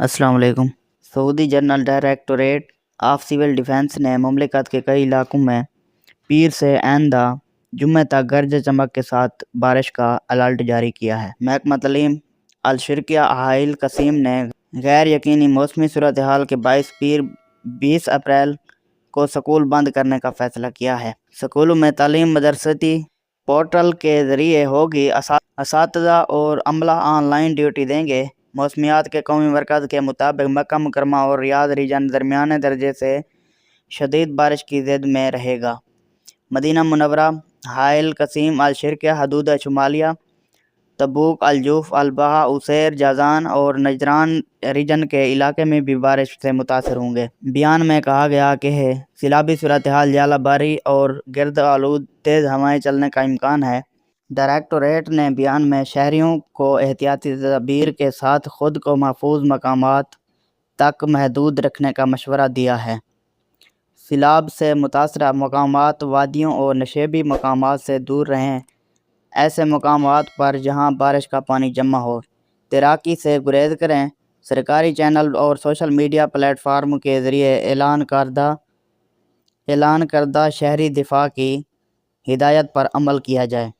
السلام علیکم۔ Saudi general directorate of civil defence نے مملکت کے کئی علاقوں میں پیر سے آئندہ جمعہ تک گرج چمک کے ساتھ بارش کا الرٹ جاری کیا ہے۔ محکمہ تعلیم الشرقیہ حائل قسیم نے غیر یقینی موسمی صورتحال کے باعث پیر 20 اپریل کو سکول بند کرنے کا فیصلہ کیا ہے۔ سکولوں میں تعلیم مدرستی پورٹل کے ذریعے ہوگی، اساتذہ اور عملہ آن لائن ڈیوٹی دیں گے۔ موسمیات کے قومی مرکز کے مطابق مکہ مکرمہ اور ریاض ریجن درمیانے درجے سے شدید بارش کی زد میں رہے گا۔ مدینہ منورہ، حائل قسیم الشرقیہ حدود شمالیہ، تبوک، الجوف، البحا، عسیر، جازان اور نجران ریجن کے علاقے میں بھی بارش سے متاثر ہوں گے۔ بیان میں کہا گیا کہ سیلابی صورتحال، ژالہ باری اور گرد آلود تیز ہوائیں چلنے کا امکان ہے۔ ڈائریکٹوریٹ نے بیان میں شہریوں کو احتیاطی تدابیر کے ساتھ خود کو محفوظ مقامات تک محدود رکھنے کا مشورہ دیا ہے۔ سیلاب سے متاثرہ مقامات وادیوں اور نشیبی مقامات سے دور رہیں، ایسے مقامات پر جہاں بارش کا پانی جمع ہو تیراکی سے گریز کریں۔ سرکاری چینل اور سوشل میڈیا پلیٹ فارم کے ذریعے اعلان کردہ شہری دفاع کی ہدایت پر عمل کیا جائے۔